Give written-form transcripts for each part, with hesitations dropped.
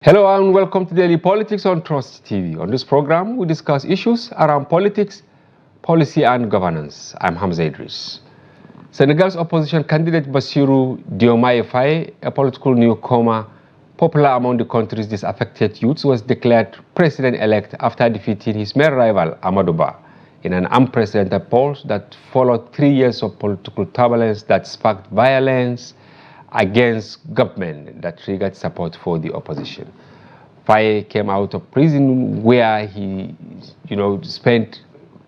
Hello and welcome to Daily Politics on Trust TV. On this program, we discuss issues around politics, policy and governance. I'm Hamza Idris. Senegal's opposition candidate Bassirou Diomaye Faye, a political newcomer popular among the country's disaffected youths, was declared president-elect after defeating his main rival Amadou Ba in an unprecedented poll that followed 3 years of political turbulence that sparked violence against government that triggered support for the opposition. Faye came out of prison where he, spent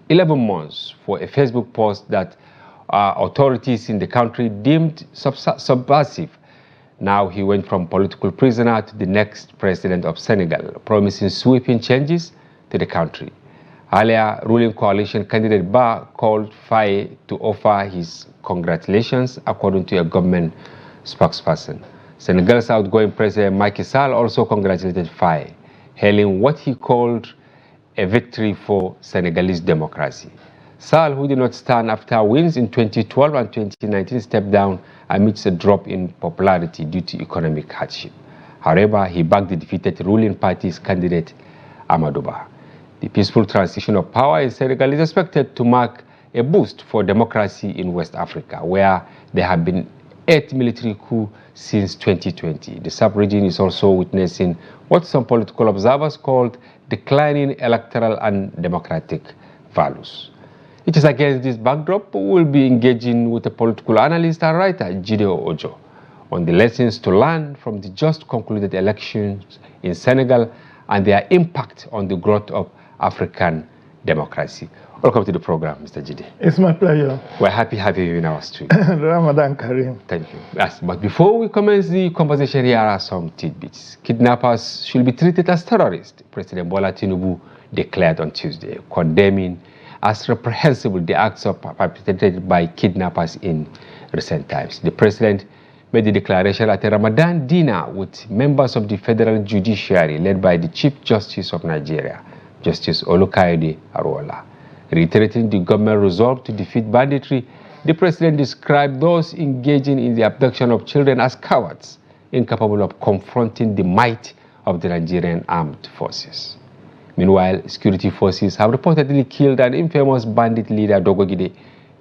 11 months for a Facebook post that authorities in the country deemed subversive. Now he went from political prisoner to the next president of Senegal, promising sweeping changes to the country. Earlier, ruling coalition candidate Ba called Faye to offer his congratulations, according to a government spokesperson. Senegal's outgoing president Macky Sall also congratulated Faye, hailing what he called a victory for Senegalese democracy. Sall, who did not stand after wins in 2012 and 2019, stepped down amidst a drop in popularity due to economic hardship. However, he backed the defeated ruling party's candidate Amadou Ba. The peaceful transition of power in Senegal is expected to mark a boost for democracy in West Africa, where there have been 8 military coups since 2020. The sub-region is also witnessing what some political observers called declining electoral and democratic values. It is against this backdrop we will be engaging with the political analyst and writer Jide Ojo on the lessons to learn from the just concluded elections in Senegal and their impact on the growth of African democracy. Welcome to the program, Mr. Jide. It's my pleasure. We're happy having you in our studio. Ramadan Kareem. Thank you. Yes, but before we commence the conversation, here are some tidbits. Kidnappers should be treated as terrorists, President Bola Tinubu declared on Tuesday, condemning as reprehensible the acts perpetrated by kidnappers in recent times. The president made the declaration at a Ramadan dinner with members of the federal judiciary led by the Chief Justice of Nigeria, Justice Olukayode Aruola. Reiterating the government resolve to defeat banditry, the president described those engaging in the abduction of children as cowards, incapable of confronting the might of the Nigerian armed forces. Meanwhile, security forces have reportedly killed an infamous bandit leader Dogogide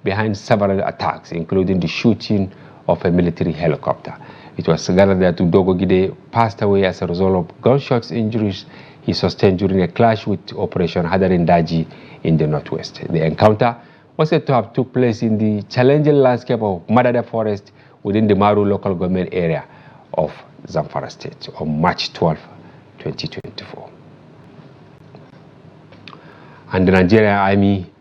behind several attacks, including the shooting of a military helicopter. It was gathered that Dogogide passed away as a result of gunshot injuries he sustained during a clash with Operation Hadarin Daji in the northwest. The encounter was said to have took place in the challenging landscape of Madada Forest within the Maru local government area of Zamfara State on March 12, 2024. And the Nigerian Army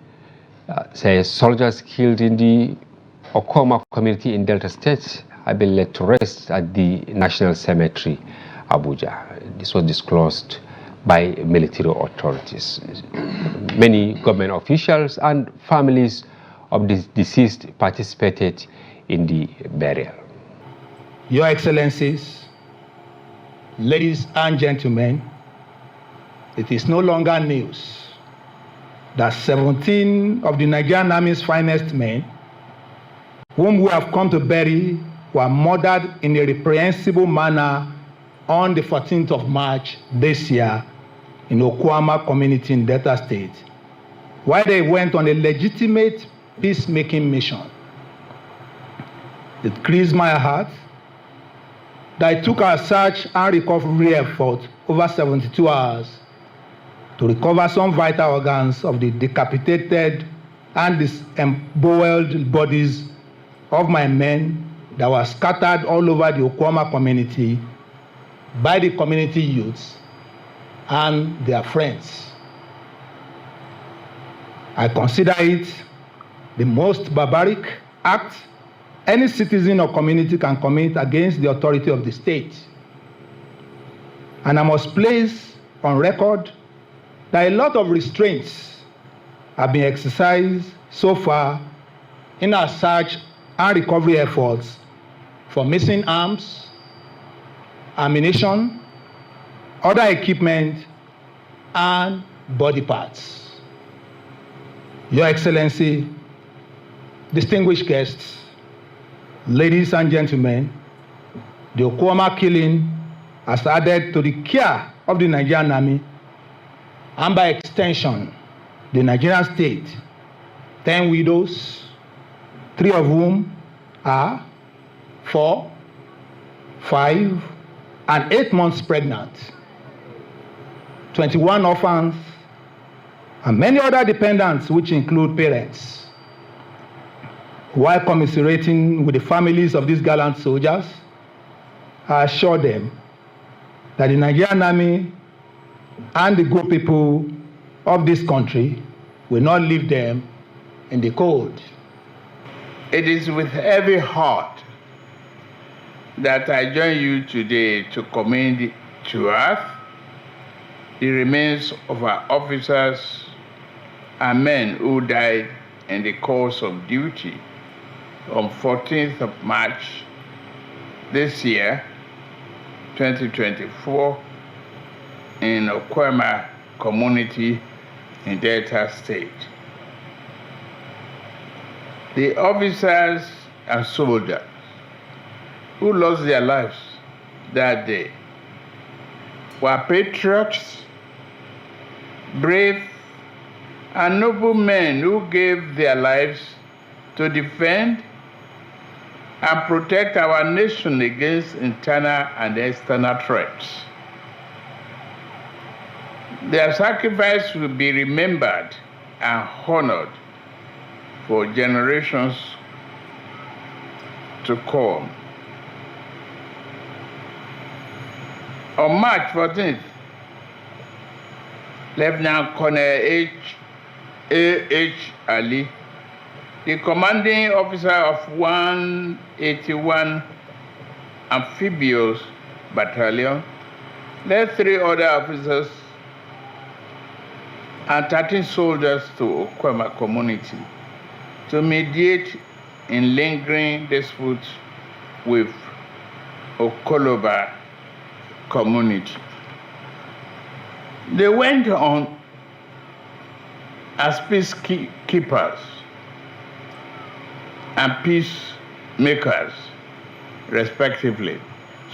says soldiers killed in the Okoma community in Delta State have been laid to rest at the National Cemetery, Abuja. This was disclosed by military authorities. Many government officials and families of the deceased participated in the burial. Your Excellencies, ladies and gentlemen, it is no longer news that 17 of the Nigerian Army's finest men, whom we have come to bury, were murdered in a reprehensible manner on the 14th of March this year in Okwama community in Delta State, while they went on a legitimate peacemaking mission. It grieves my heart that it took our search and recovery effort over 72 hours to recover some vital organs of the decapitated and disemboweled bodies of my men that were scattered all over the Okwama community by the community youths and their friends. I consider it the most barbaric act any citizen or community can commit against the authority of the state. And I must place on record that a lot of restraints have been exercised so far in our search and recovery efforts for missing arms, ammunition, other equipment, and body parts. Your Excellency, distinguished guests, ladies and gentlemen, the Okwama killing has added to the care of the Nigerian Army and by extension, the Nigerian state, 10 widows, 3 of whom are 4, 5, and 8 months pregnant, 21 orphans, and many other dependents, which include parents. While commiserating with the families of these gallant soldiers, I assure them that the Nigerian Army and the good people of this country will not leave them in the cold. It is with heavy heart that I join you today to commend to earth the remains of our officers and men who died in the course of duty on 14th of March this year, 2024, in Okwema community in Delta State. The officers and soldiers who lost their lives that day were patriots, brave, and noble men who gave their lives to defend and protect our nation against internal and external threats. Their sacrifice will be remembered and honored for generations to come. On March 14th, Lieutenant Colonel A.H. Ali, the commanding officer of 181 Amphibious Battalion, led 3 other officers and 13 soldiers to Okwema community to mediate in lingering disputes with Okoloba community. They went on as peacekeepers and peacemakers, respectively,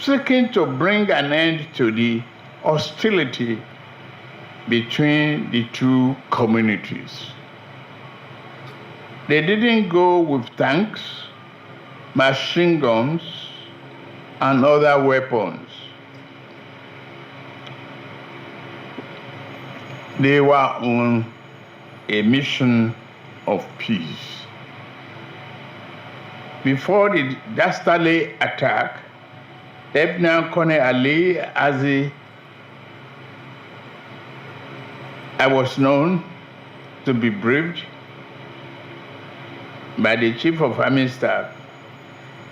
seeking to bring an end to the hostility between the 2 communities. They didn't go with tanks, machine guns, and other weapons. They were on a mission of peace. Before the dastardly attack, Lieutenant Colonel Ali, as I was known to be briefed by the Chief of Army Staff,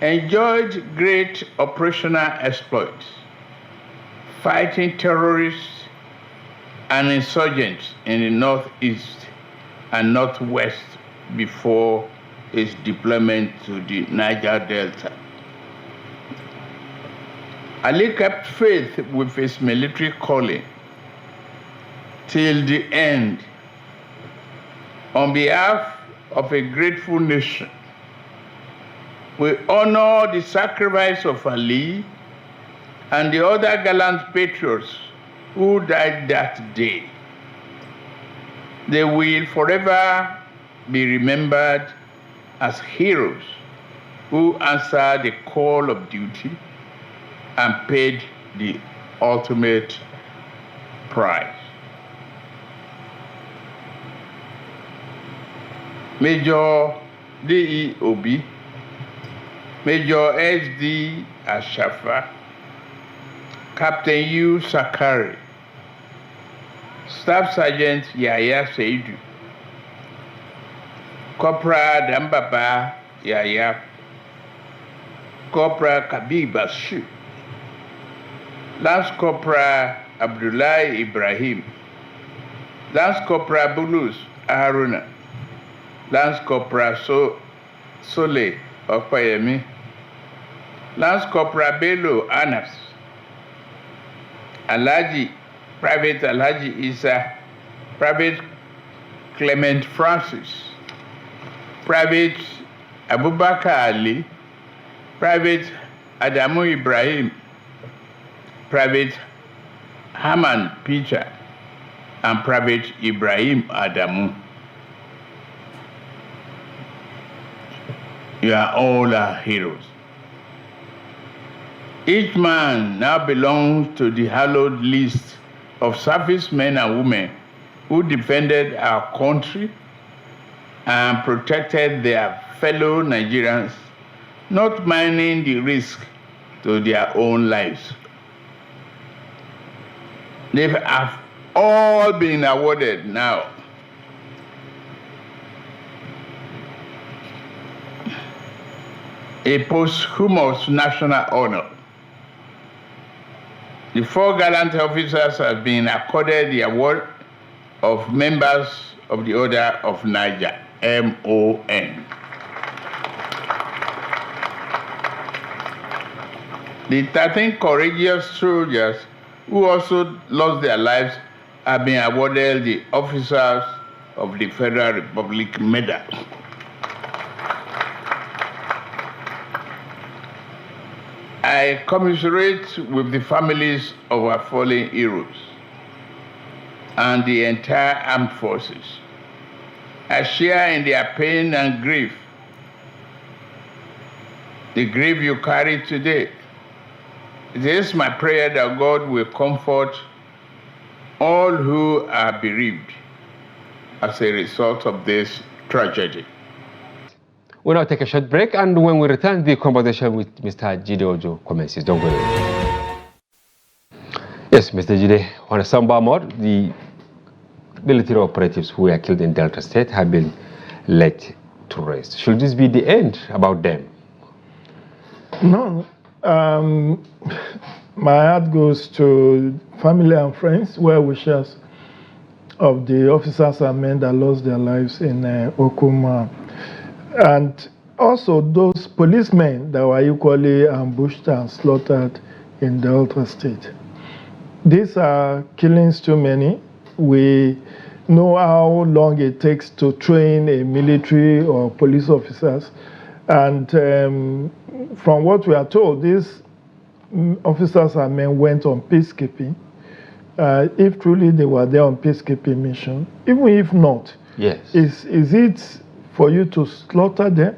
enjoyed great operational exploits, fighting terrorists and insurgents in the northeast and northwest before its deployment to the Niger Delta. Ali kept faith with his military calling till the end. On behalf of a grateful nation, we honor the sacrifice of Ali and the other gallant patriots who died that day. They will forever be remembered as heroes who answered the call of duty and paid the ultimate price. Major D.E. Obi, Major S.D. Ashafa, Captain U. Sakari, Staff Sergeant Yaya Seidu, Corporal Dambaba Yaya, Corporal Kabir Bashir, Lance Corporal Abdullahi Ibrahim, Lance Corporal Bulus Haruna, Lance Corporal Sole Opayemi, Lance Corporal Bello Anas, Private Alhaji Isa, Private Clement Francis, Private Abubakar Ali, Private Adamu Ibrahim, Private Herman Peter, and Private Ibrahim Adamu. You are all our heroes. Each man now belongs to the hallowed list of servicemen and women who defended our country and protected their fellow Nigerians, not minding the risk to their own lives. They have all been awarded now a posthumous national honor. The 4 gallant officers have been accorded the award of members of the Order of Niger, MON. The 13 courageous soldiers who also lost their lives have been awarded the Officers of the Federal Republic Medal. I commiserate with the families of our fallen heroes and the entire armed forces. I share in their pain and grief, the grief you carry today. It is my prayer that God will comfort all who are bereaved as a result of this tragedy. We'll now take a short break, and when we return, the conversation with Mr. Jide Ojo commences. Don't go away. Yes, Mr. Jide, on a somber note, the military operatives who were killed in Delta State have been let to rest. Should this be the end about them? No. My heart goes to family and friends, well wishers of the officers and men that lost their lives in Okuma. And also those policemen that were equally ambushed and slaughtered in Delta State. These are killings too many. We know how long it takes to train a military or police officers. And from what we are told, these officers and men went on peacekeeping. If truly they were there on peacekeeping mission, even if not, yes, is it for you to slaughter them?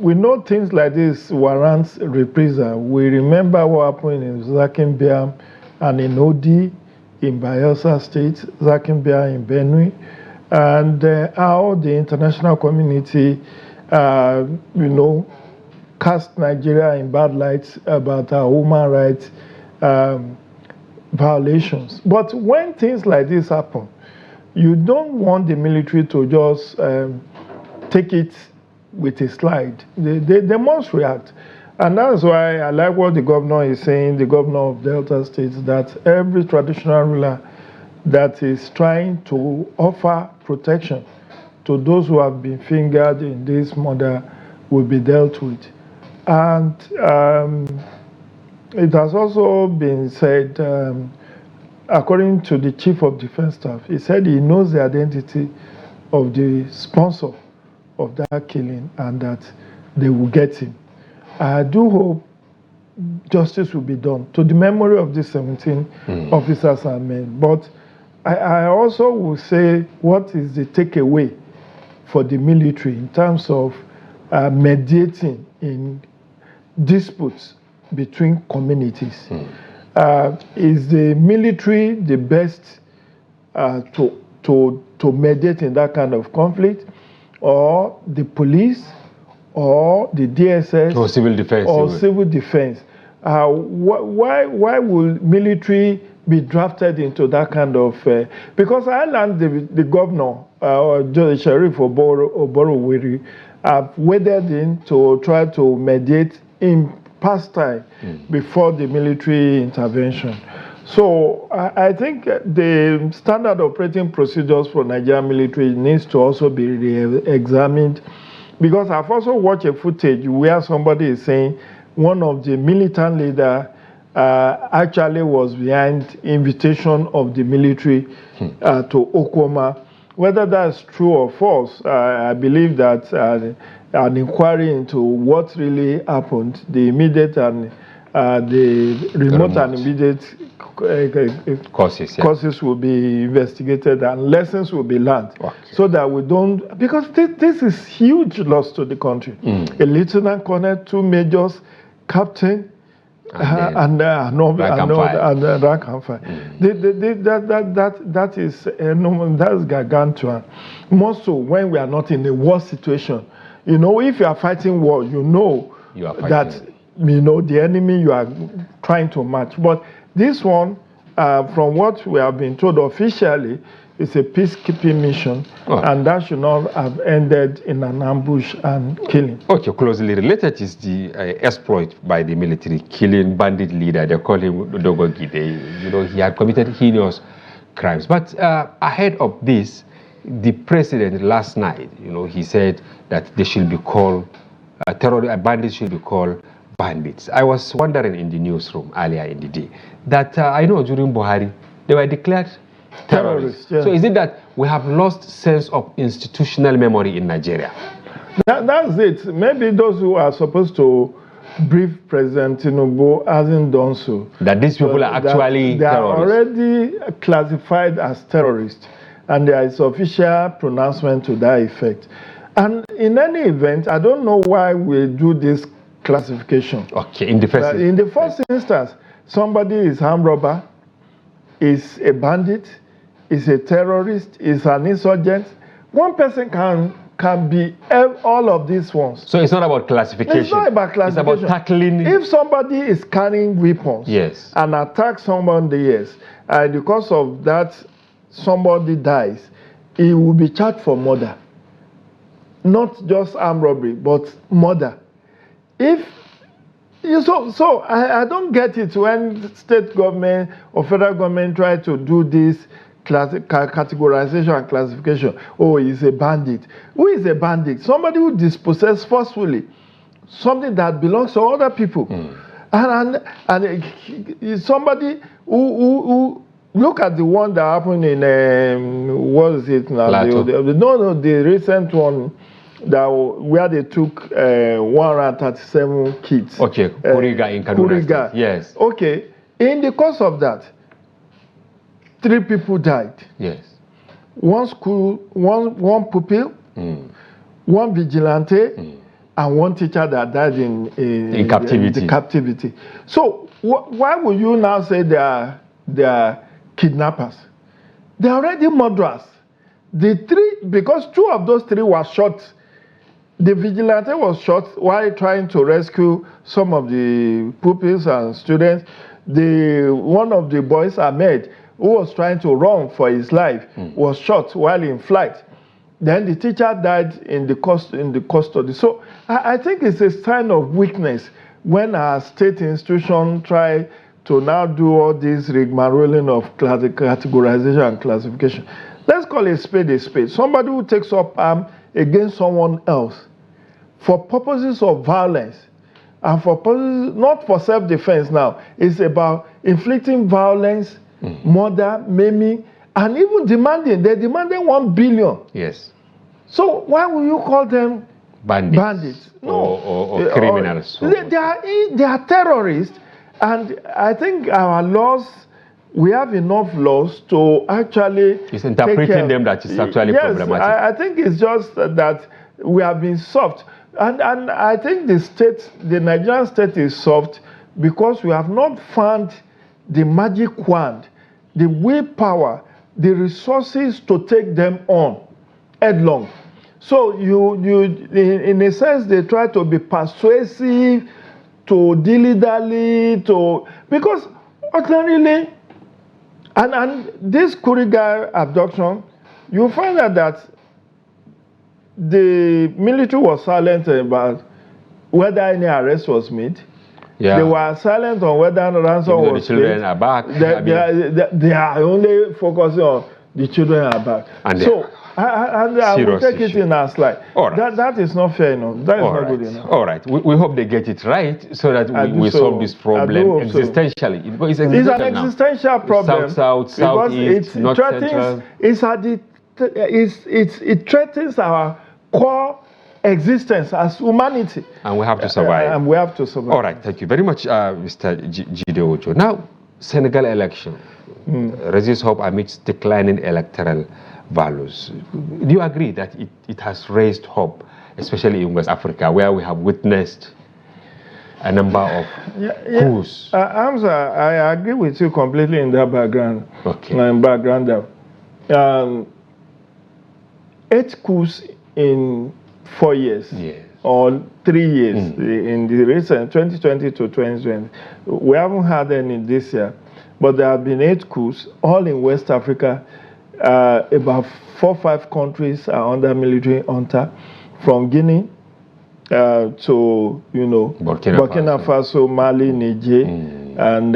We know things like this warrants reprisal. We remember what happened in Zakimbia and in Odi in Bayelsa State, Zakimbia in Benue, and how the international community, cast Nigeria in bad light about our human rights violations. But when things like this happen, you don't want the military to just take it with a slide. They must react. And that's why I like what the governor is saying, the governor of Delta State, that every traditional ruler that is trying to offer protection to those who have been fingered in this murder will be dealt with. And it has also been said, according to the Chief of Defense Staff, he said he knows the identity of the sponsor of that killing and that they will get him. I do hope justice will be done to the memory of these 17 officers and men. But I also will say, what is the takeaway for the military in terms of mediating in disputes between communities? Is the military the best to mediate in that kind of conflict, or the police, or the DSS, or civil defense? Or civil defense? Why will military be drafted into that kind of? Because I learned the governor, Sheriff Oborowiri, have waded in to try to mediate in past time before the military intervention. So I think the standard operating procedures for Nigerian military needs to also be re-examined, because I've also watched a footage where somebody is saying one of the militant leader actually was behind invitation of the military to Okoma. Whether that's true or false, I believe that an inquiry into what really happened, the immediate and the remote and immediate causes will be investigated and lessons will be learned, so that we don't, because this is huge loss to the country. A lieutenant colonel, 2 majors, captain, and rank and file. That is enormous. That's gargantuan. More so when we are not in a war situation. You know, if you are fighting war, you know that the enemy you are trying to match. But this one, from what we have been told officially, is a peacekeeping mission, and that should not have ended in an ambush and killing. Okay, closely related is the exploit by the military, killing bandit leader. They call him Dogo Gide. He had committed heinous crimes. But ahead of this, the president last night, he said that they should be called bandits should be called bandits. I was wondering in the newsroom earlier in the day that I know during Buhari they were declared terrorists. Yeah. So is it that we have lost sense of institutional memory in Nigeria? That's it. Maybe those who are supposed to brief President Tinubu hasn't done so. That these people are actually they terrorists. Are already classified as terrorists, and there is official pronouncement to that effect. And in any event, I don't know why we do this classification. Okay, in the first instance, somebody is armed robber, is a bandit, is a terrorist, is an insurgent. One person can be all of these ones. So it's not about classification. It's not about classification. It's about tackling. If somebody is carrying weapons and attacks somebody, and because of that somebody dies, he will be charged for murder. Not just armed robbery, but murder. So I don't get it when state government or federal government try to do this categorization and classification. Oh, he's a bandit. Who is a bandit? Somebody who dispossesses forcefully something that belongs to other people. And somebody who look at the one that happened in what is it now? The recent one. Where they took 137 kids. Okay, Kuriga in Kaduna. Yes. Okay, in the course of that, 3 people died. Yes. One one pupil, one vigilante, and one teacher that died in captivity. So why would you now say they are kidnappers? They are already murderers. Because 2 of those 3 were shot. The vigilante was shot while trying to rescue some of the pupils and students. One of the boys, Ahmed, who was trying to run for his life, was shot while in flight. Then the teacher died in the custody. So I think it's a sign of weakness when our state institution try to now do all this rigmaroling of categorization and classification. Let's call a spade a spade. Somebody who takes up arm against someone else for purposes of violence and for purposes, not for self-defense now. It's about inflicting violence, murder, maiming, and even demanding. They're demanding 1 billion. Yes. So why will you call them bandits? No. Or criminals. They are terrorists, and I think our laws, we have enough laws to actually... It's interpreting them that is actually problematic. I think it's just that we have been soft. And I think the Nigerian state is soft because we have not found the magic wand, the willpower, the resources to take them on headlong. So in a sense, they try to be persuasive, to dilly-dally, because ordinarily, and this Kuriga abduction, you find out that the military was silent about whether any arrest was made. Yeah. They were silent on whether ransom was paid. The children are back. They are only focusing on the children are back. And I will take it in our slide. Right. That is not fair enough. That is not good enough. All right. We hope they get it right so that we solve this problem existentially. It's an existential problem. South, east, north, central. It threatens our core existence as humanity. And we have to survive. And we have to survive. All right, thank you very much, Mr. Jide Ojo. Now, Senegal election raises hope amidst declining electoral values. Do you agree that it has raised hope, especially in West Africa, where we have witnessed a number of coups? Hamza, I agree with you completely in that background. Okay. 8 coups in 4 years. Yes. Or 3 years in the recent 2020 to 2020. We haven't had any this year, but there have been 8 coups, all in West Africa. About 4 or 5 countries are under military junta, from Guinea to Burkina Faso, Mali, Niger, and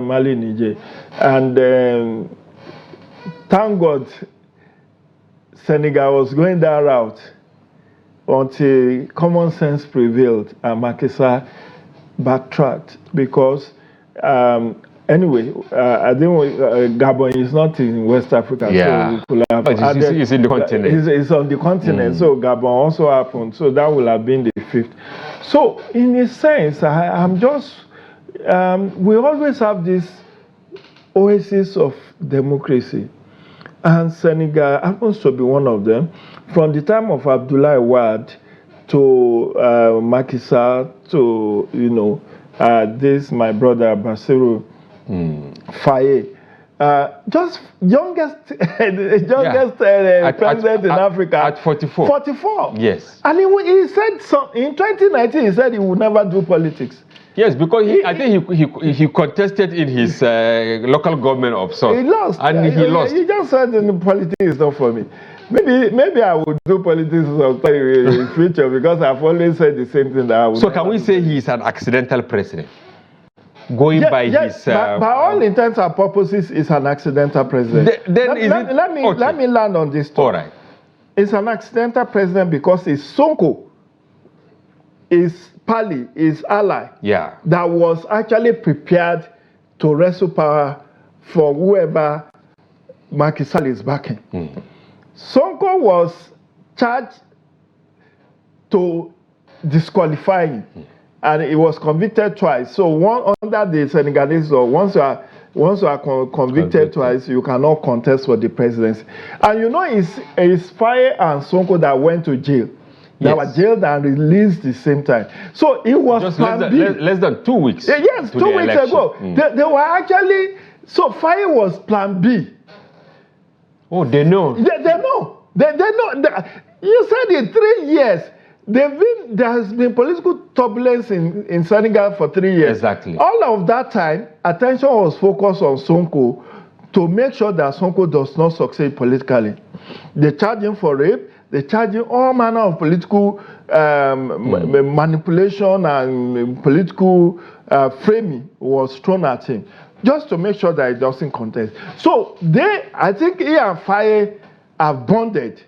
Mali, Niger, and thank God Senegal was going that route until common sense prevailed and Macky Sall backtracked, because anyway, I think Gabon is not in West Africa, so we could have but it's in the continent. It's on the continent, so Gabon also happened, so that would have been the 5th. So in a sense, I'm just, we always have this oasis of democracy, and Senegal happens to be one of them. From the time of Abdoulaye Wade to Macky Sall to, this, my brother Bassirou Faye, just youngest president in Africa at 44. 44. Yes. And he said in 2019 he said he would never do politics. Yes, because I think he contested in his local government of sorts. He lost. And he lost. He just said politics is not for me. Maybe I would do politics sometime in the future, because I've always said the same thing that I would. So can we say he's an accidental president? Going by his... by all intents and purposes, he's an accidental president. Let me land on this. All right. It's an accidental president because it's Sonko, is Pali, is ally, that was actually prepared to wrestle power for whoever Macky Sall is backing. Sonko was charged to disqualify him, and he was convicted twice. So under the Senegalese law, once you are convicted twice, you cannot contest for the presidency. And it's Faye and Sonko that went to jail. They were jailed and released the same time. So it was just plan B. less than 2 weeks. Yes, 2 weeks ago. They were actually, so Faye was plan B. Oh, they know. They know. They know. You said in 3 years, there has been political turbulence in Senegal for 3 years. Exactly. All of that time, attention was focused on Sonko to make sure that Sonko does not succeed politically. They charge him for rape. They charge him all manner of political manipulation and political framing was thrown at him, just to make sure that he doesn't contest. So I think he and Faye have bonded,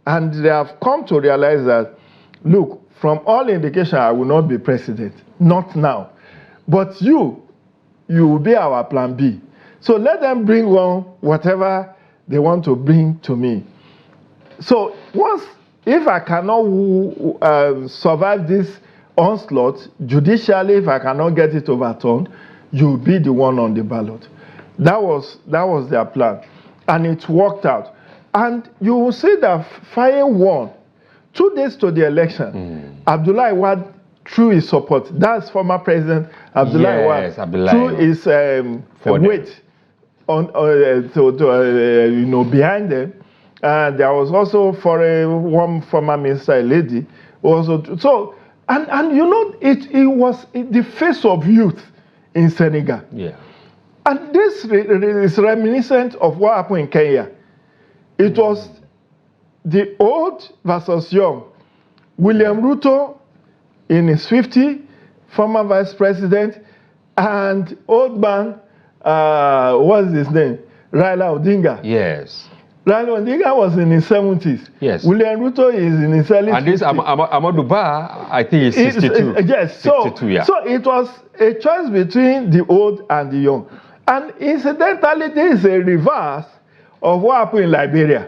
and they have come to realize that, look, from all indication, I will not be president, not now. But you will be our plan B. So let them bring on whatever they want to bring to me. So if I cannot survive this onslaught judicially, if I cannot get it overturned, you'll be the one on the ballot. That was their plan, and it worked out. And you will see that Faye won 2 days to the election. Abdoulaye Wade, through his support, that's former President Abdoulaye Wade, through his weight behind them. And there was also one former minister, a lady, also. So, and it was the face of youth in Senegal. Yeah. And this is reminiscent of what happened in Kenya. It was the old versus young. William Ruto in his 50, former vice president, and old man, what's his name? Raila Odinga. Yes. Raila Odinga was in his 70s. Yes. William Ruto is in his early 50s. And this Amadou Ba, I think is 62. Yes. 62, yeah. So it was a choice between the old and the young. And incidentally, this is a reverse of what happened in Liberia.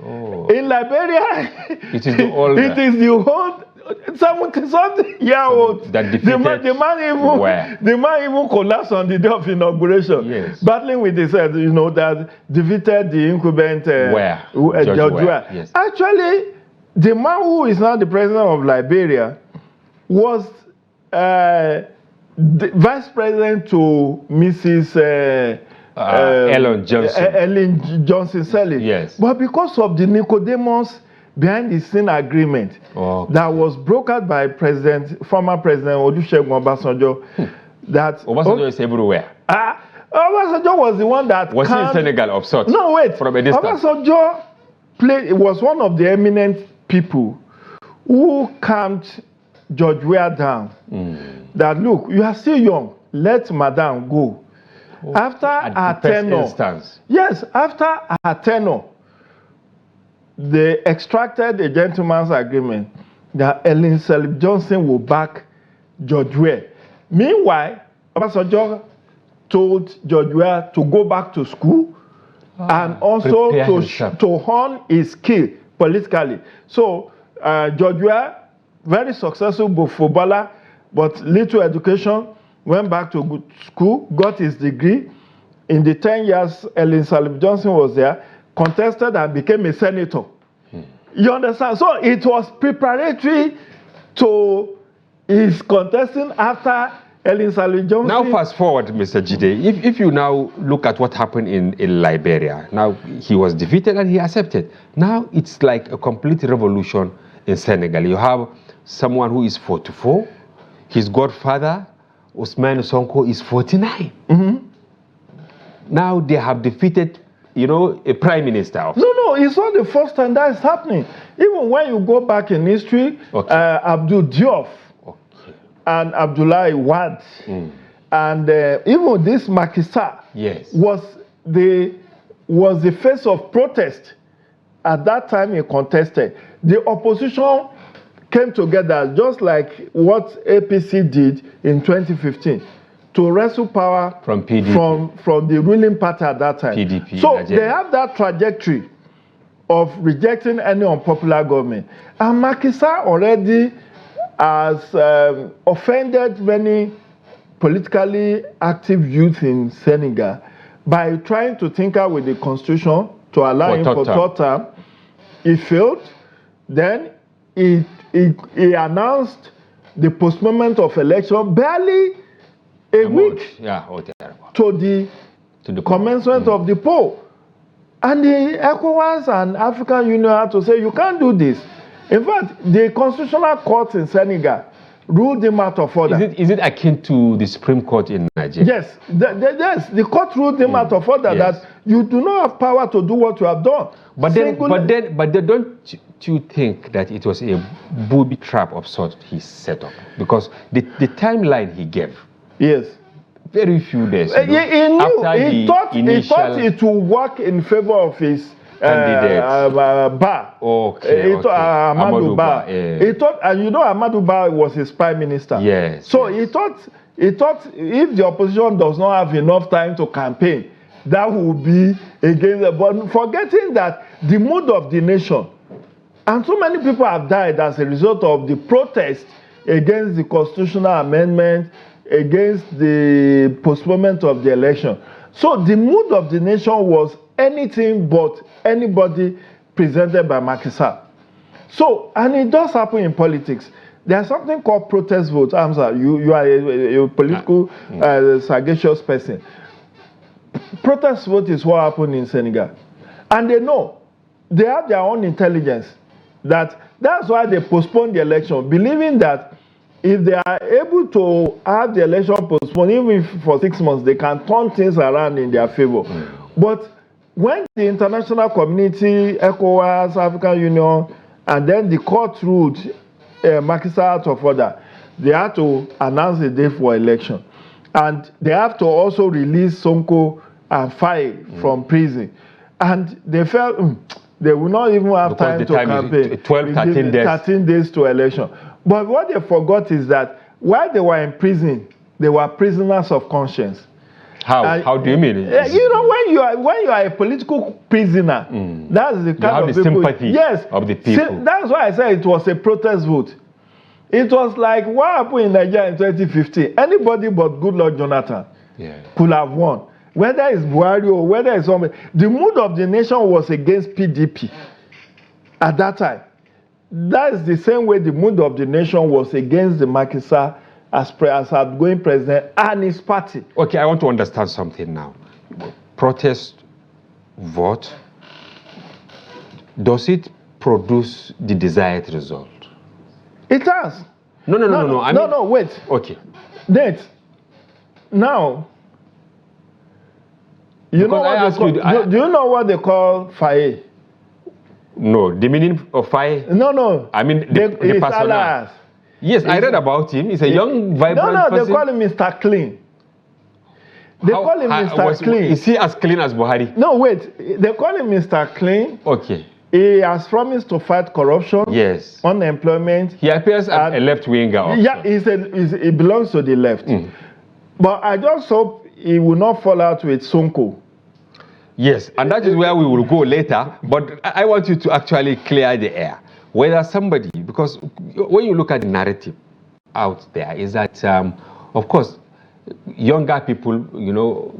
Oh, In Liberia, it is the older. It is the old 70-something-year-old. That defeated the man even collapsed on the day of inauguration. Yes. Battling with his head, that defeated the incumbent George Weah. Yes. Actually, the man who is now the president of Liberia was the vice president to Mrs. Ellen Johnson Sirleaf. Yes. But because of the Nicodemus behind the scene agreement that was brokered by former President Olusegun Obasanjo, that Obasanjo is everywhere. Obasanjo was the one that was he in Senegal of sorts? No, wait. From a distance. Obasanjo was one of the eminent people who calmed George Weah down. That look, you are still young. Let Madam go. After her tenure, yes, after her tenure, they extracted a gentleman's agreement that Ellen Sirleaf Johnson will back George Weah. Meanwhile, Obasanjo told George Weah to go back to school and also to hone his skill politically. So George Weah, very successful footballer, but little education, went back to school, got his degree. In the 10 years Ellen Sirleaf Johnson was there, contested and became a senator. You understand? So it was preparatory to his contesting after Ellen Sirleaf Johnson. Now fast forward, Mr. Jide. If you now look at what happened in Liberia, now he was defeated and he accepted. Now it's like a complete revolution in Senegal. You have someone who is 44, his godfather, Ousmane Sonko, is 49. Now they have defeated, a prime minister. No, it's not the first time that is happening. Even when you go back in history, Abdul Diop and Abdoulaye Wade, and even this Macky Sall was the face of protest at that time he contested. The opposition came together just like what APC did in 2015 to wrestle power from PDP. from the ruling party at that time. PDP, so Nigeria. They have that trajectory of rejecting any unpopular government. And Macky Sall already has offended many politically active youth in Senegal by trying to tinker with the constitution to allow him for third term. He failed. Then he announced the postponement of election barely a week to the commencement of the poll. And the ECOWAS and African Union had to say, you can't do this. In fact, the Constitutional Court in Senegal ruled him out of order. Is it akin to the Supreme Court in Nigeria? Yes. The court ruled him out of order that you do not have power to do what you have done. But then don't you think that it was a booby trap of sorts he set up? Because the timeline he gave, very few days. He thought it would work in favor of his Ba. Amadou Ba. He thought, and Amadou Ba was his prime minister. Yes. So he thought if the opposition does not have enough time to campaign, that would be against the but forgetting that the mood of the nation, and so many people have died as a result of the protest against the constitutional amendment, against the postponement of the election. So the mood of the nation was anything but anybody presented by Macky Sall. So, and it does happen in politics. There's something called protest vote. Hamza, you are a political, sagacious person. Protest vote is what happened in Senegal. And they know, they have their own intelligence. That's why they postponed the election, believing that if they are able to have the election postponed, even for 6 months, they can turn things around in their favor. But when the international community, ECOWAS, African Union, and then the court ruled Macky Sall out of order, they had to announce the day for election. And they have to also release Sonko and Faye from prison. And they felt they will not even have time to campaign. 13 days to election. But what they forgot is that while they were in prison, they were prisoners of conscience. How? How do you mean? You know, when you are a political prisoner, that's the kind of the people, sympathy yes, of the people. That's why I said it was a protest vote. It was like what happened in Nigeria in 2015. Anybody but Goodluck Jonathan could have won. Whether it's Buhari or whether it's somebody. The mood of the nation was against PDP at that time. That is the same way the mood of the nation was against the Macky Sall as outgoing president and his party. Okay, I want to understand something now. Protest vote, does it produce the desired result? It has. No. No, wait. Okay. Nate, now, do you know what they call FAE? No, the meaning of FAE? No. I mean, the persona. Yes, I read about him. He's a young, vibrant person. They call him Mr. Clean. They call him Mr. Clean. Is he as clean as Buhari? No, wait. They call him Mr. Clean. Okay. He has promised to fight corruption, yes, unemployment. He appears as a left-winger. Yeah, he belongs to the left. But I just hope he will not fall out with Sonko. Yes, and that is where we will go later. But I want you to actually clear the air. Whether somebody, because when you look at the narrative out there, is that, of course, younger people,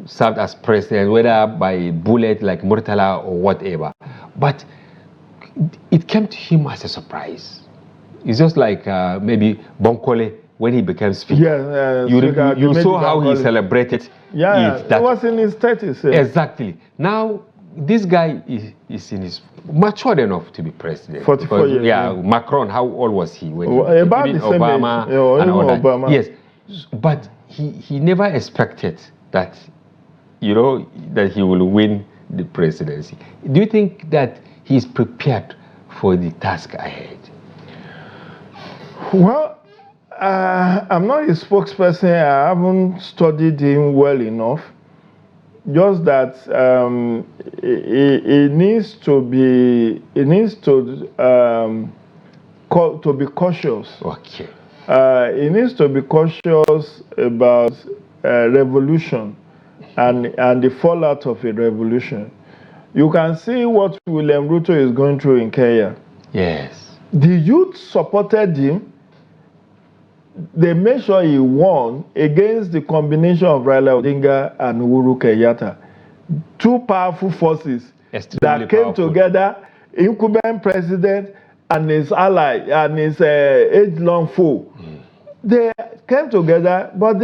served as president, whether by bullet like Murtala or whatever. But it came to him as a surprise. It's just like maybe Bonkole when he became speaker. Yeah, you saw how he celebrated. Yeah, it was in his 30s. Exactly. Now, this guy is in his matured enough to be president. 44 years. Yeah, Macron, how old was he when about the same Obama age. and all that? Obama. Yes, but he never expected that, that he will win the presidency. Do you think that he's prepared for the task ahead? Well, I'm not a spokesperson. I haven't studied him well enough. Just that it needs to be cautious. Okay. It needs to be cautious about revolution and the fallout of a revolution. You can see what William Ruto is going through in Kenya. Yes. The youth supported him. They made sure he won against the combination of Raila Odinga and Uhuru Kenyatta. Two powerful forces that came together, incumbent president and his ally and his age-long foe. They came together, but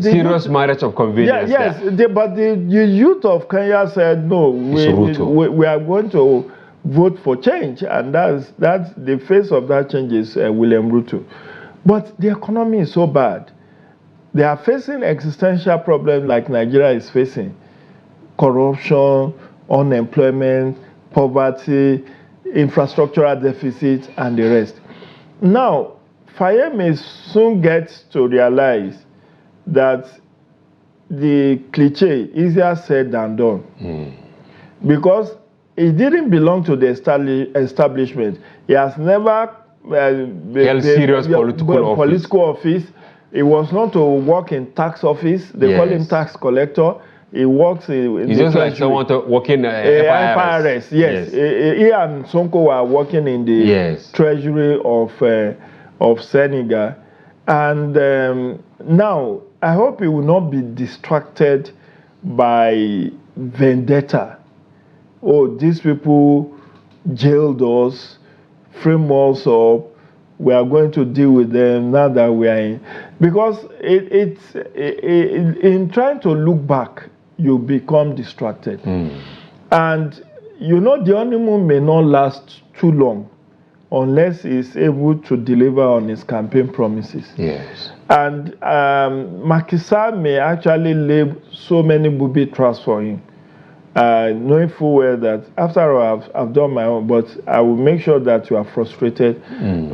serious marriage of convenience. But the youth of Kenya said no. We are going to vote for change, and that's the face of that change is William Ruto. But the economy is so bad. They are facing existential problems like Nigeria is facing: corruption, unemployment, poverty, infrastructural deficit, and the rest. Now, Faye may soon get to realize that the cliche easier said than done. Because he didn't belong to the establishment. He has never held serious political office. He was not to work in tax office. They call him tax collector. He works in He's just like someone to work in FIRS. Yes. He and Sonko were working in the treasury of Senegal. And now, I hope he will not be distracted by vendetta. Oh, these people jailed us, frame us up, we are going to deal with them now that we are in. Because in trying to look back, you become distracted. And the honeymoon may not last too long unless he's able to deliver on his campaign promises. Yes. And Macky Sall may actually lay so many booby traps for him. Knowing full well that after all I've done my own, but I will make sure that you are frustrated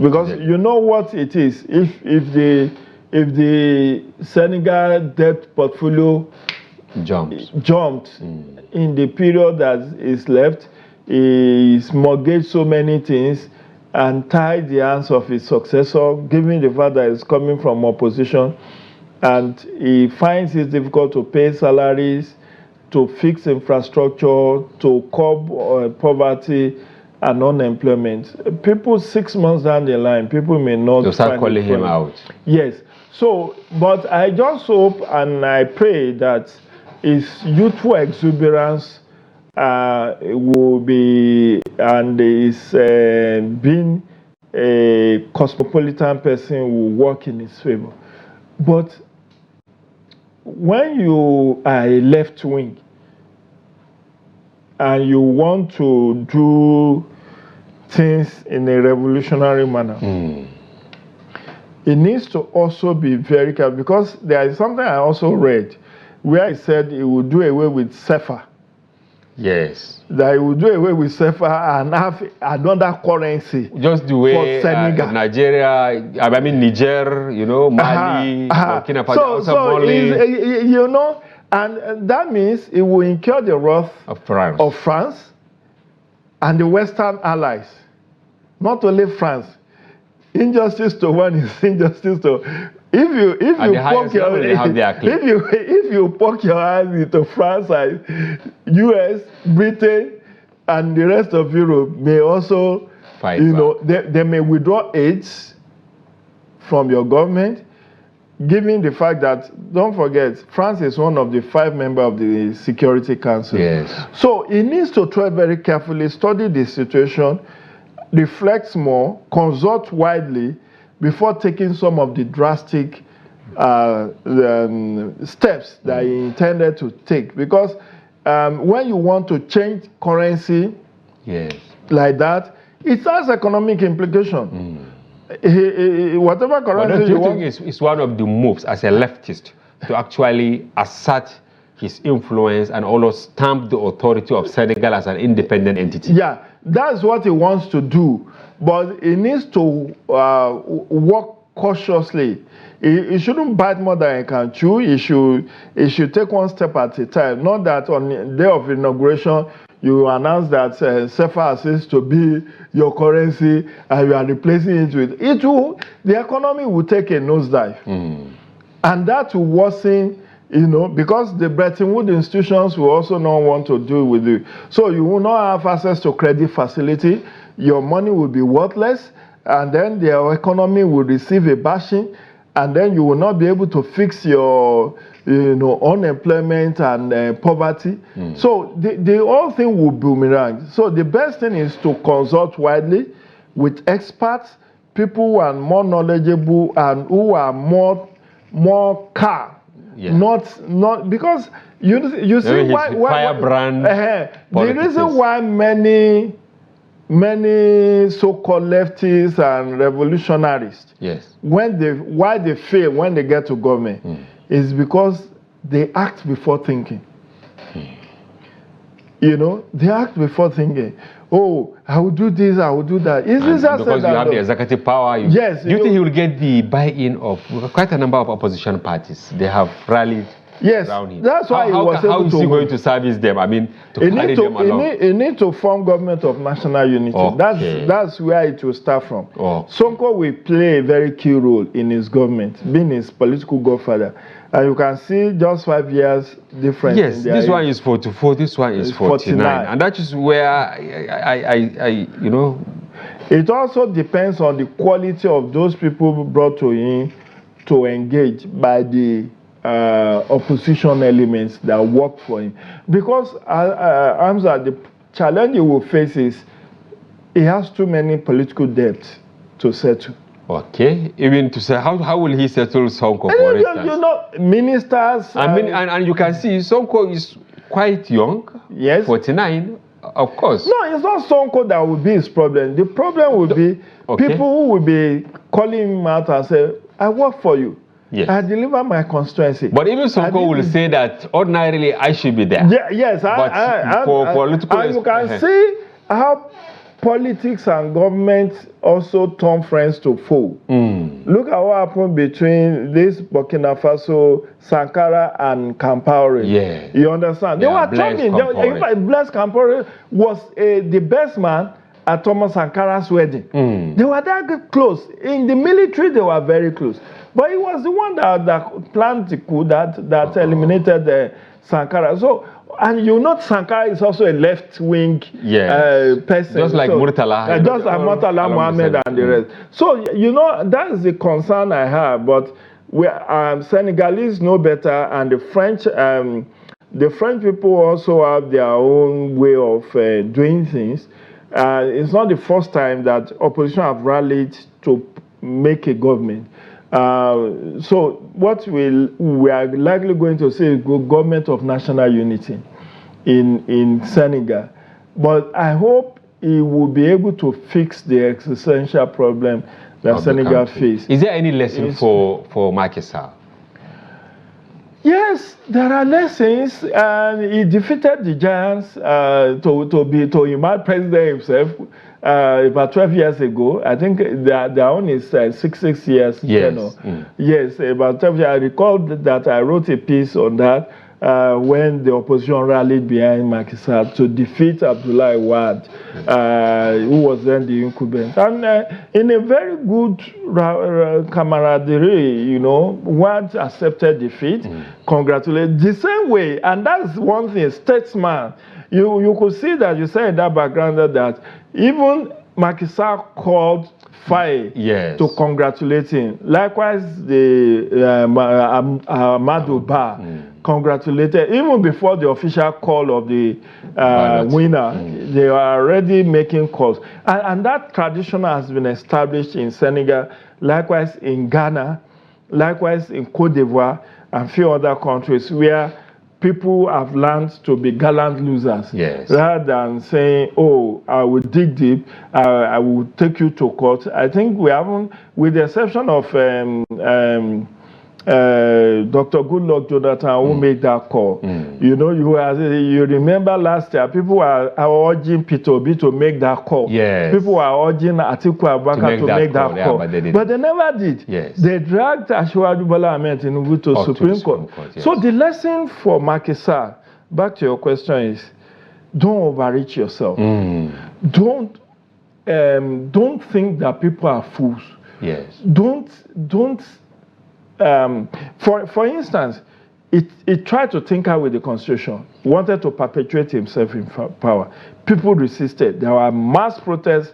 because you know what it is. If the Senegal debt portfolio jumped in the period that is left, he's mortgaged so many things and tied the hands of his successor, given the fact that it's coming from opposition. and he finds it difficult to pay salaries, to fix infrastructure, to curb poverty and unemployment. People 6 months down the line, people may not to start calling him out. Yes. So, but I just hope and I pray that his youthful exuberance will be, and his being a cosmopolitan person will work in his favor. But when you are a left wing and you want to do things in a revolutionary manner, it needs to also be very careful, because there is something I also read where I said it would do away with CFA. Yes. That it would do away with CFA and have another currency. Just the way for Senegal. Nigeria, I mean Niger, you know, Mali, Burkina Faso, Mali. You know, and that means it will incur the wrath of France and the Western allies. Not only France. Injustice to one is injustice to. If you poke your eyes into France, US, Britain, and the rest of Europe may also, fight they may withdraw aids from your government, given the fact that, don't forget, France is one of the 5 members of the Security Council. Yes. So it needs to tread very carefully, study the situation, reflect more, consult widely before taking some of the drastic steps that he intended to take. Because when you want to change currency like that, it has economic implication. Whatever currency you want. It's one of the moves as a leftist to actually assert his influence and also stamp the authority of Senegal as an independent entity. Yeah, that's what he wants to do. But he needs to work cautiously. He shouldn't bite more than he can chew. He should take one step at a time. Not that on the day of inauguration, you announce that CFA ceases to be your currency and you are replacing it with the economy will take a nosedive. And that will worsen, because the Bretton Woods institutions will also not want to deal with you. So you will not have access to credit facility. Your money will be worthless, and then the economy will receive a bashing, and then you will not be able to fix your unemployment and poverty. So the whole thing will boomerang. So the best thing is to consult widely with experts, people who are more knowledgeable and who are more calm. Not because you see why firebrand the reason why many so-called leftists and revolutionaries, why they fail when they get to government, is because they act before thinking. They act before thinking. Oh, I will do this, I will do that. Because you have the executive power. Yes. Do you think he will get the buy-in of quite a number of opposition parties? They have rallied around him. That's why how is he going to service them? I mean, to carry them along. He need to form government of national unity. Okay. That's where it will start from. Okay. Sonko will play a very key role in his government, being his political godfather. And you can see just 5 years difference. Yes, this one is 44, this one is 49. And that is where I It also depends on the quality of those people brought to him to engage by the opposition elements that work for him. Because Hamza, the challenge he will face is he has too many political debts to settle. Okay, even to say how will he settle Sonko, for instance? Ministers. And you can see Sonko is quite young. Yes. 49, of course. No, it's not Sonko that will be his problem. The problem will be people who will be calling him out and say, I work for you. Yes. I deliver my constituency. But even Sonko will say that ordinarily I should be there. Yes, for political. And you can see how politics and government also turn friends to foe. Look at what happened between this Burkina Faso, Sankara, and Kampaore. Yeah. You understand? They were talking. In fact, Blaise Compaoré was the best man at Thomas Sankara's wedding. They were that close. In the military, they were very close. But he was the one that planned the coup that eliminated Sankara. So, and you know Sankara is also a left-wing person. Just like Murtala. Just like Murtala Mohammed and the rest. So, you know, that's the concern I have. But Senegalese know better, and the French people also have their own way of doing things. It's not the first time that opposition have rallied to make a government. So what we are likely going to see is government of national unity in Senegal. But I hope it will be able to fix the existential problem that Senegal faces. Is there any lesson for Macky Sall? Yes, there are lessons, and he defeated the giants to emerge president himself about 12 years ago. I think their own is 6 years. Yes. Yes, about 12 years. I recall that I wrote a piece on that when the opposition rallied behind Macky Sall to defeat Abdoulaye Wade, who was then the incumbent. And in a very good camaraderie, you know, Wade accepted defeat, congratulated the same way. And that's one thing, statesman. You could see that, you said in that background that even Macky Sall called Faye to congratulate him. Likewise, the Amadou Ba congratulated, even before the official call of the winner, they are already making calls. And that tradition has been established in Senegal, likewise in Ghana, likewise in Cote d'Ivoire, and a few other countries where people have learned to be gallant losers. Rather than saying, oh, I will dig deep, I will take you to court. I think we haven't, with the exception of Dr. Goodluck Jonathan, who made that call. You know, you remember last year, people were urging Peter Obi to make that call. People were urging Atiku Abubakar to make that call. But they never did. They dragged Asiwaju Bola Ahmed Tinubu to Supreme Court. So the lesson for Macky Sall, back to your question, is don't overreach yourself. Don't think that people are fools. Don't. For instance, it tried to tinker with the constitution, wanted to perpetuate himself in power. People resisted. There were mass protests.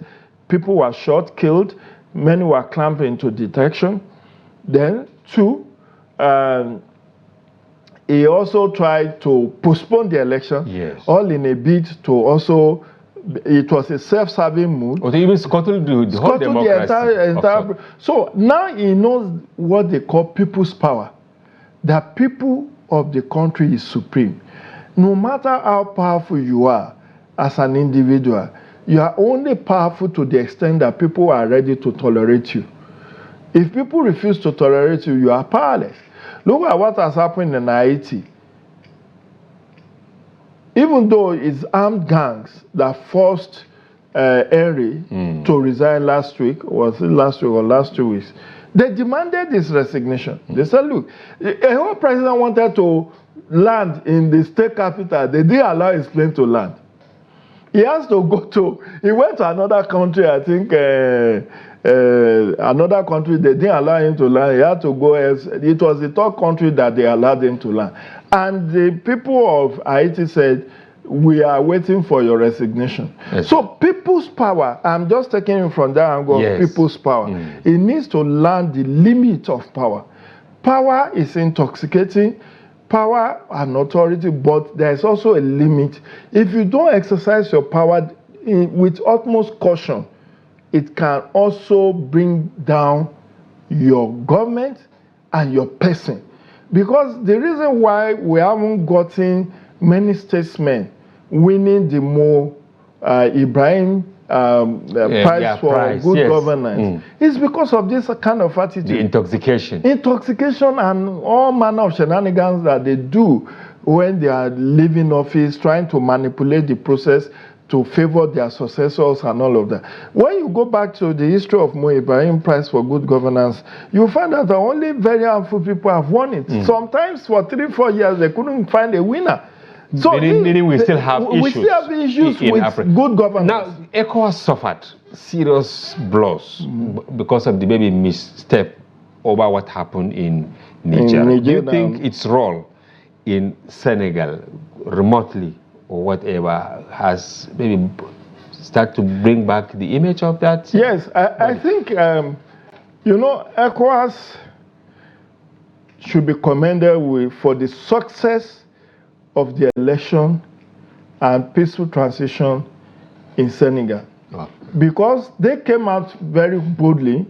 People were shot, killed. Many were clamped into detection. Then, two, he also tried to postpone the election, all in a bid to also. It was a self-serving mood. Or even scuttle the whole democracy. The entire, so now he knows what they call people's power. The people of the country is supreme. No matter how powerful you are as an individual, you are only powerful to the extent that people are ready to tolerate you. If people refuse to tolerate you, you are powerless. Look at what has happened in Haiti. Even though it's armed gangs that forced Henry to resign last week, was it last week or last 2 weeks, they demanded his resignation. They said, look, a whole president wanted to land in the state capital. They didn't allow his plane to land. He has to he went to another country, I think, another country, they didn't allow him to land. He had to go else. It was the third country that they allowed him to land. And the people of Haiti said, we are waiting for your resignation. So people's power, I'm just taking it from that angle of people's power. It needs to learn the limit of power. Power is intoxicating, power and authority, but there's also a limit. If you don't exercise your power with utmost caution, it can also bring down your government and your person. Because the reason why we haven't gotten many statesmen winning the Mo Ibrahim prize for good governance is because of this kind of attitude. The intoxication. Intoxication and all manner of shenanigans that they do when they are leaving office, trying to manipulate the process to favor their successors and all of that. When you go back to the history of Mo Ibrahim Prize for Good Governance, you find that only very handful people have won it. Sometimes for 3-4 years, they couldn't find a winner. So meaning we still have issues. We still have issues with Africa. Good governance. Now, ECOWAS suffered serious blows because of the maybe misstep over what happened in Niger. In Do you Niger, think its role in Senegal, remotely or whatever, has maybe start to bring back the image of that? Yes, I think, ECOWAS should be commended for the success of the election and peaceful transition in Senegal. Oh. Because they came out very boldly,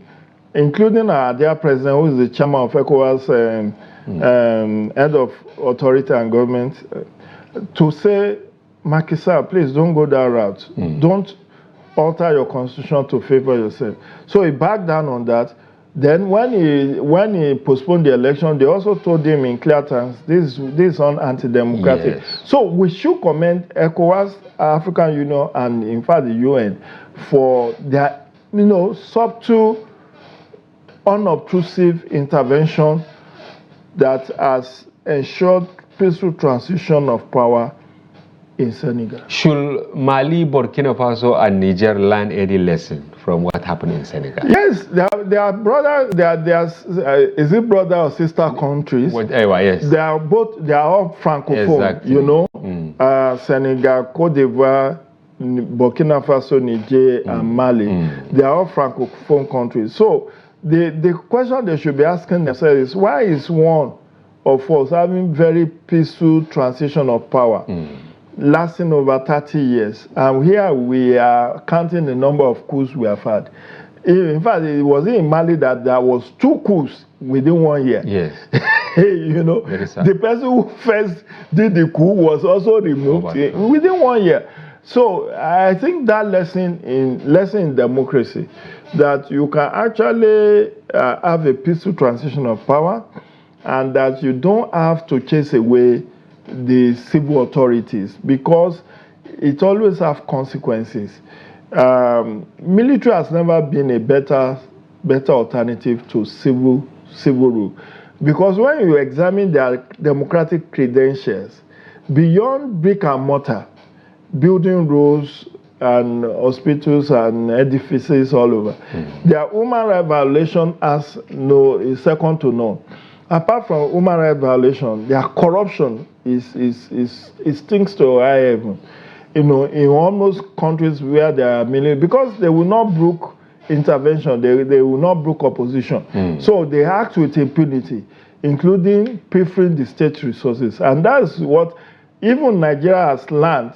including our dear president, who is the chairman of ECOWAS, head of authority and government, to say, Macky Sall, please don't go that route. Don't alter your constitution to favor yourself. So he backed down on that. Then when he postponed the election, they also told him in clear terms, this is anti-democratic. Yes. So we should commend ECOWAS, African Union, and in fact the UN for their subtle, unobtrusive intervention that has ensured peaceful transition of power in Senegal. Should Mali, Burkina Faso, and Niger learn any lesson from what happened in Senegal? Yes, they are brother. Is it brother or sister countries? Whatever, yes. They are all francophone. Exactly. Senegal, Cote d'Ivoire, Burkina Faso, Niger, and Mali. They are all francophone countries. So the question they should be asking themselves is, why is one of us having very peaceful transition of power, lasting over 30 years, and here we are counting the number of coups we have had. In fact, it was in Mali that there was 2 coups within 1 year. Yes. Very sad. The person who first did the coup was also removed within 1 year. So I think that lesson in democracy, that you can actually have a peaceful transition of power, and that you don't have to chase away the civil authorities, because it always have consequences. Military has never been a better alternative to civil rule, because when you examine their democratic credentials, beyond brick and mortar, building roads and hospitals and edifices all over, their human rights violation is second to none. Apart from human rights violation, their corruption it stinks to high heaven. In almost countries where there are military, because they will not brook intervention, they will not brook opposition. So they act with impunity, including pilfering the state resources. And that's what even Nigeria has learned,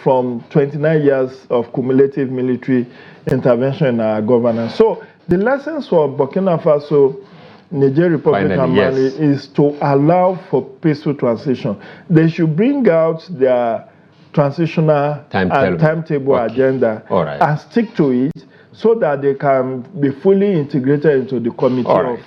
from 29 years of cumulative military intervention in our governance. So the lessons for Burkina Faso, Niger Republic, and Mali is to allow for peaceful transition. They should bring out their transitional timetable agenda and stick to it, so that they can be fully integrated into the Committee of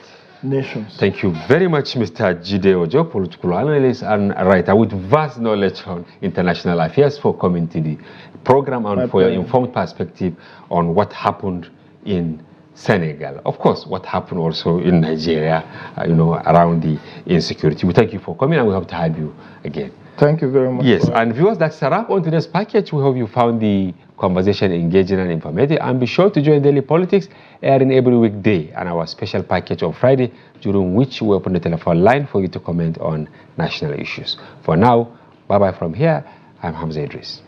Nations. Thank you very much, Mr. Jide Ojo, political analyst and writer with vast knowledge on international affairs, for coming to the program and for your informed perspective on what happened in Senegal. Of course, what happened also in Nigeria, around the insecurity. We thank you for coming, and we hope to have you again. Thank you very much. Yes, and viewers, that's a wrap on today's package. We hope you found the conversation engaging and informative. And be sure to join Daily Politics, airing every weekday, and our special package on Friday, during which we open the telephone line for you to comment on national issues. For now, bye-bye from here. I'm Hamza Idris.